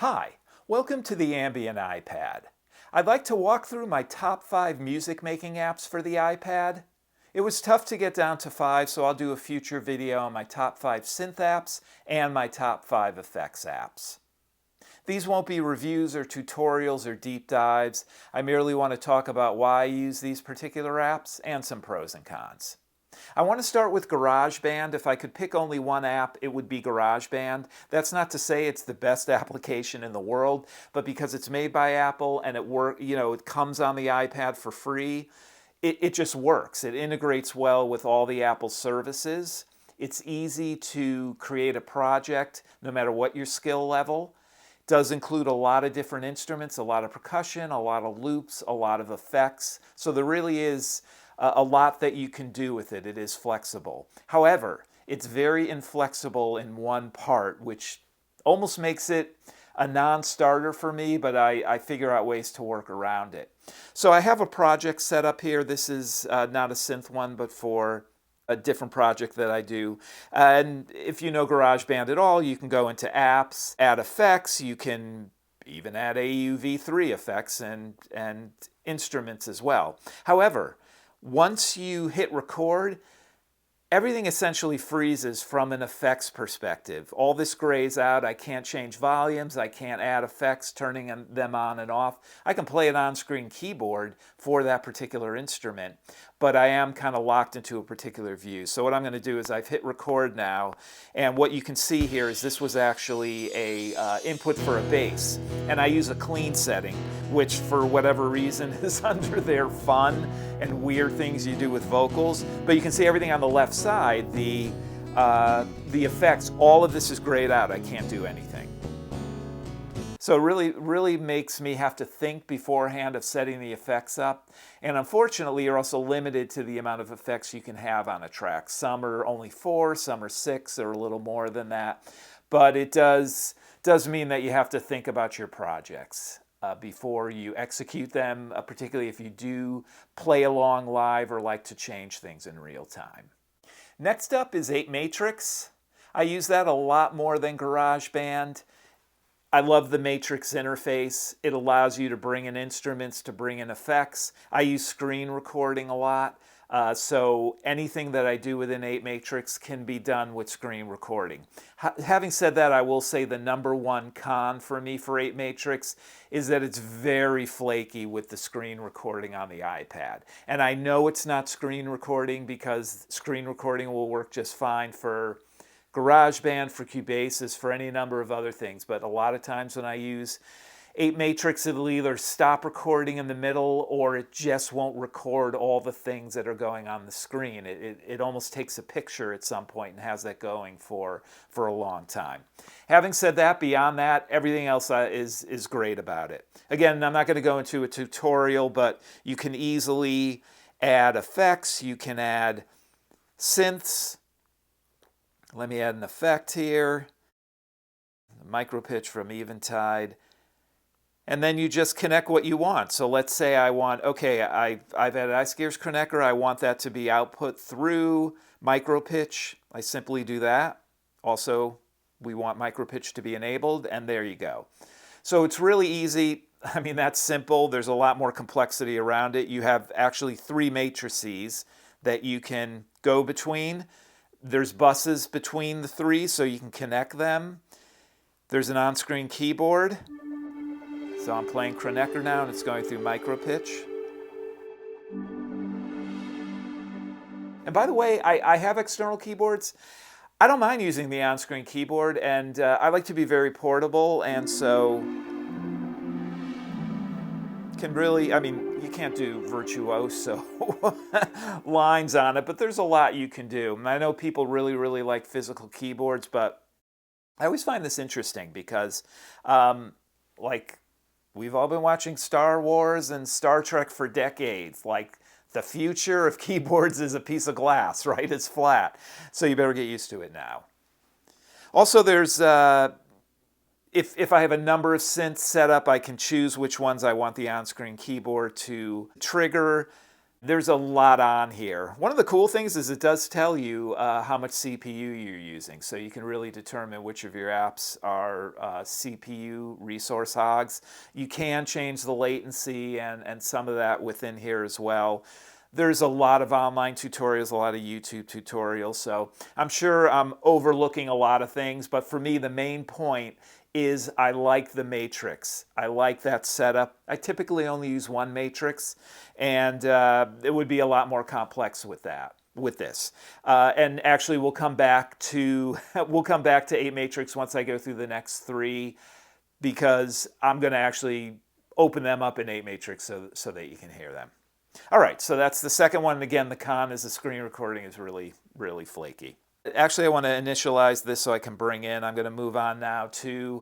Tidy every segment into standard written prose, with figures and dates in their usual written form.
Hi, welcome to the Ambient iPad. I'd like to walk through my top 5 music making apps for the iPad. It was tough to get down to 5, so I'll do a future video on my top 5 synth apps and my top 5 effects apps. These won't be reviews or tutorials or deep dives. I merely want to talk about why I use these particular apps and some pros and cons. I want to start with GarageBand. If I could pick only one app, it would be GarageBand. That's not to say it's the best application in the world, but because it's made by Apple and it comes on the iPad for free, it just works. It integrates well with all the Apple services. It's easy to create a project no matter what your skill level. It does include a lot of different instruments, a lot of percussion, a lot of loops, a lot of effects. So there really is a lot that you can do with it. It is flexible. However, it's very inflexible in one part, which almost makes it a non-starter for me, but I figure out ways to work around it. So I have a project set up here. This is not a synth one, but for a different project that I do. And if you know GarageBand at all, you can go into apps, add effects. You can even add AUV3 effects and instruments as well. However, once you hit record, everything essentially freezes from an effects perspective. All this grays out. I can't change volumes. I can't add effects, turning them on and off. I can play an on-screen keyboard for that particular instrument, but I am kind of locked into a particular view. So what I'm going to do is I've hit record now, and what you can see here is this was actually a input for a bass, and I use a clean setting, which for whatever reason is under their fun and weird things you do with vocals. But you can see everything on the left side, the effects, all of this is grayed out. I can't do anything. So it really makes me have to think beforehand of setting the effects up. And unfortunately, you're also limited to the amount of effects you can have on a track. Some are only 4, some are 6, or a little more than that. But it does mean that you have to think about your projects before you execute them, particularly if you do play along live or like to change things in real time. Next up is apeMatrix. I use that a lot more than GarageBand. I love the Matrix interface. It allows you to bring in instruments, to bring in effects. I use screen recording a lot. So anything that I do within apeMatrix can be done with screen recording. Having said that, I will say the number one con for me for apeMatrix is that it's very flaky with the screen recording on the iPad. And I know it's not screen recording because screen recording will work just fine for GarageBand, for Cubasis, for any number of other things. But a lot of times when I use apeMatrix, it'll either stop recording in the middle or it just won't record all the things that are going on the screen. It almost takes a picture at some point and has that going for a long time. Having said that, beyond that, everything else is great about it. Again, I'm not going to go into a tutorial, but you can easily add effects. You can add synths. Let me add an effect here. The micro pitch from Eventide. And then you just connect what you want. So let's say I want, okay, I've added iScares connector. I want that to be output through micro pitch. I simply do that. Also, we want micro pitch to be enabled, and there you go. So it's really easy. I mean, that's simple. There's a lot more complexity around it. You have actually 3 matrices that you can go between. There's buses between the 3, so you can connect them. There's an on-screen keyboard. So I'm playing Kronecker now, and it's going through micro pitch. And by the way, I have external keyboards. I don't mind using the on-screen keyboard, and I like to be very portable, and so can really, I mean, you can't do virtuoso lines on it, but there's a lot you can do. And I know people really like physical keyboards, but I always find this interesting because, like, we've all been watching Star Wars and Star Trek for decades. Like, the future of keyboards is a piece of glass, right? It's flat. So you better get used to it now. Also, there's, if I have a number of synths set up, I can choose which ones I want the on-screen keyboard to trigger. There's a lot on here. One of the cool things is it does tell you how much CPU you're using, so you can really determine which of your apps are CPU resource hogs. You can change the latency and some of that within here as well. There's a lot of online tutorials, a lot of YouTube tutorials, so I'm sure I'm overlooking a lot of things, but for me the main point is I like the matrix. I like that setup. I typically only use one matrix, and it would be a lot more complex with this. And actually, we'll come back to apeMatrix once I go through the next three, because I'm going to actually open them up in apeMatrix so that you can hear them. All right, so that's the second one. Again, the con is the screen recording is really, really flaky. Actually, I want to initialize this so I can bring in. I'm going to move on now to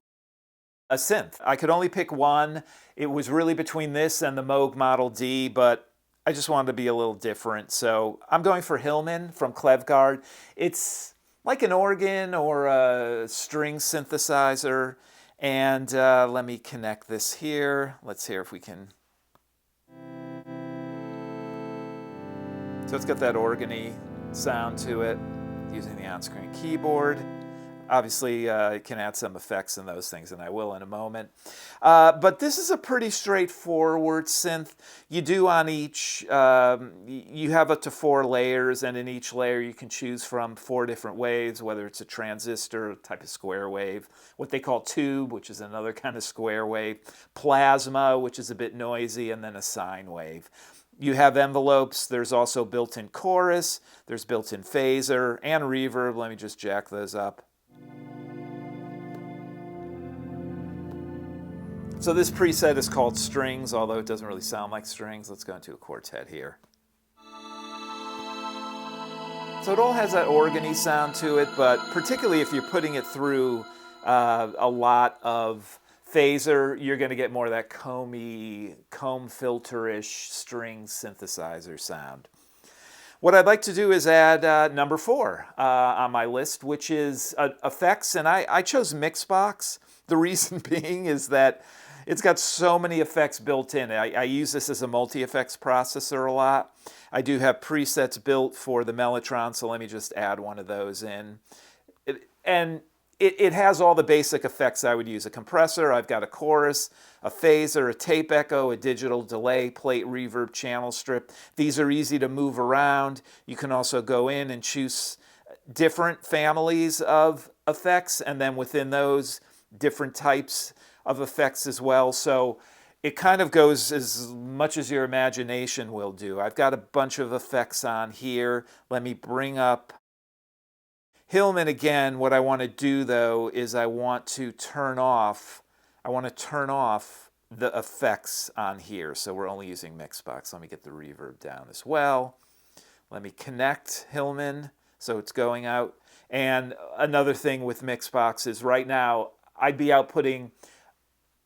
a synth. I could only pick one. It was really between this and the Moog Model D, but I just wanted to be a little different. So I'm going for Hillman from Klevgr. It's like an organ or a string synthesizer. And let me connect this here. Let's hear if we can. So it's got that organ-y sound to it, using the on-screen keyboard. Obviously, you can add some effects and those things, and I will in a moment. But this is a pretty straightforward synth. You do on each, you have up to 4 layers, and in each layer you can choose from 4 different waves, whether it's a transistor, a type of square wave, what they call tube, which is another kind of square wave, plasma, which is a bit noisy, and then a sine wave. You have envelopes. There's also built-in chorus. There's built-in phaser and reverb. Let me just jack those up. So this preset is called strings, although it doesn't really sound like strings. Let's go into a quartet here. So it all has that organ-y sound to it, but particularly if you're putting it through a lot of phaser, you're going to get more of that comb filter-ish string synthesizer sound. What I'd like to do is add number 4 on my list, which is effects, and I chose MixBox. The reason being is that it's got so many effects built in. I use this as a multi-effects processor a lot. I do have presets built for the Mellotron, so let me just add one of those in. It has all the basic effects I would use. A compressor, I've got a chorus, a phaser, a tape echo, a digital delay, plate reverb, channel strip. These are easy to move around. You can also go in and choose different families of effects, and then within those, different types of effects as well. So it kind of goes as much as your imagination will do. I've got a bunch of effects on here. Let me bring up Hillman again. What I want to do though is I want to turn off the effects on here. So we're only using MixBox. Let me get the reverb down as well. Let me connect Hillman so it's going out. And another thing with MixBox is right now I'd be outputting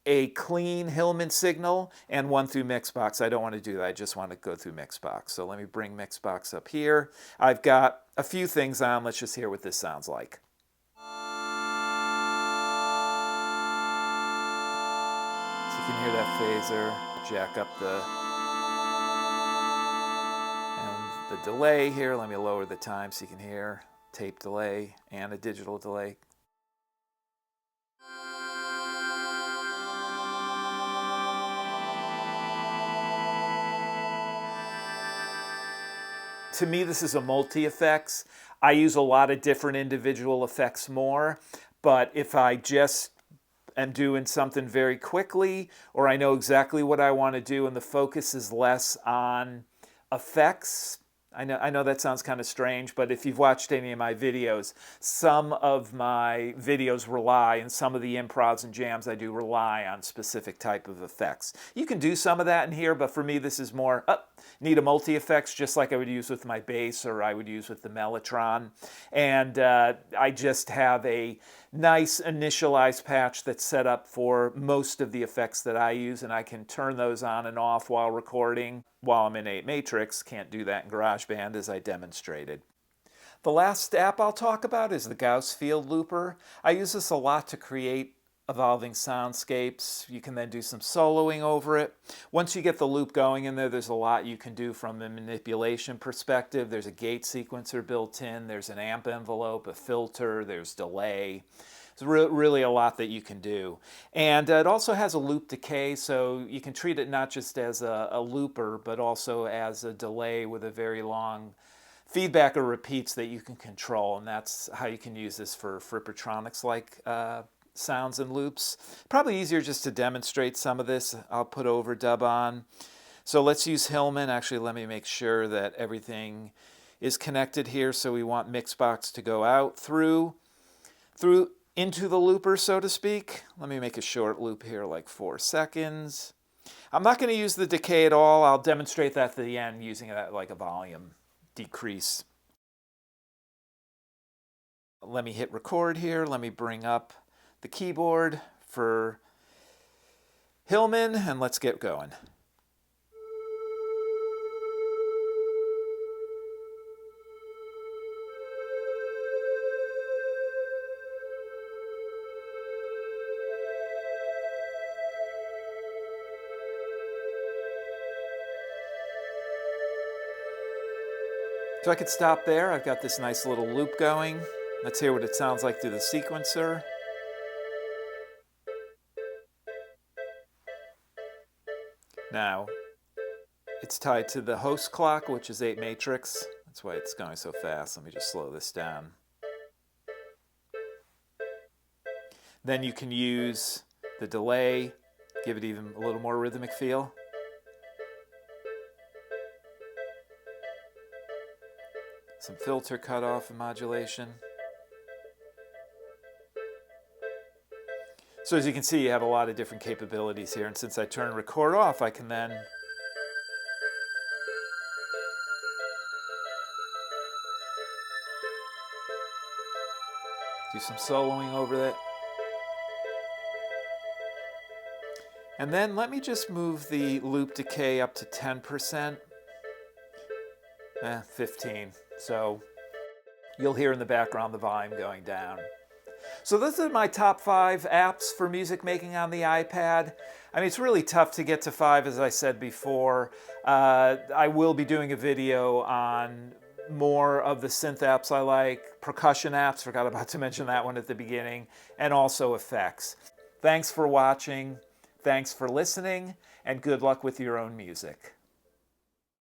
a clean Hillman signal and one through MixBox. I don't want to do that. I just want to go through MixBox. So let me bring MixBox up here. I've got a few things on. Let's just hear what this sounds like. So you can hear that phaser, jack up the delay here. Let me lower the time so you can hear tape delay and a digital delay. To me, this is a multi-effects. I use a lot of different individual effects more, but if I just am doing something very quickly, or I know exactly what I want to do and the focus is less on effects, I know that sounds kind of strange, but if you've watched any of my videos, some of my videos rely, and some of the improvs and jams I do rely on specific type of effects. You can do some of that in here, but for me this is more, need a multi-effects just like I would use with my bass or I would use with the Mellotron. And I just have a nice initialized patch that's set up for most of the effects that I use, and I can turn those on and off while recording. While I'm in apeMatrix, can't do that in GarageBand as I demonstrated. The last app I'll talk about is the Gauss Field Looper. I use this a lot to create evolving soundscapes. You can then do some soloing over it. Once you get the loop going in there, there's a lot you can do from a manipulation perspective. There's a gate sequencer built in, there's an amp envelope, a filter, there's delay. There's really a lot that you can do. And it also has a loop decay, so you can treat it not just as a looper, but also as a delay with a very long feedback or repeats that you can control. And that's how you can use this for Frippertronics-like sounds and loops. Probably easier just to demonstrate some of this. I'll put overdub on. So let's use Hillman. Actually, let me make sure that everything is connected here. So we want MixBox to go out through into the looper, so to speak. Let me make a short loop here, like 4 seconds. I'm not going to use the decay at all. I'll demonstrate that at the end using that like a volume decrease. Let me hit record here. Let me bring up the keyboard for Hillman, and let's get going. So I could stop there. I've got this nice little loop going. Let's hear what it sounds like through the sequencer. Now, it's tied to the host clock, which is apeMatrix. That's why it's going so fast. Let me just slow this down. Then you can use the delay, give it even a little more rhythmic feel. Some filter cutoff and modulation. So as you can see, you have a lot of different capabilities here, and since I turn record off, I can then do some soloing over it. And then let me just move the loop decay up to 10%. 15. So you'll hear in the background the volume going down. So those are my top 5 apps for music making on the iPad. I mean, it's really tough to get to 5, as I said before. I will be doing a video on more of the synth apps I like, percussion apps, forgot about to mention that one at the beginning, and also effects. Thanks for watching, thanks for listening, and good luck with your own music.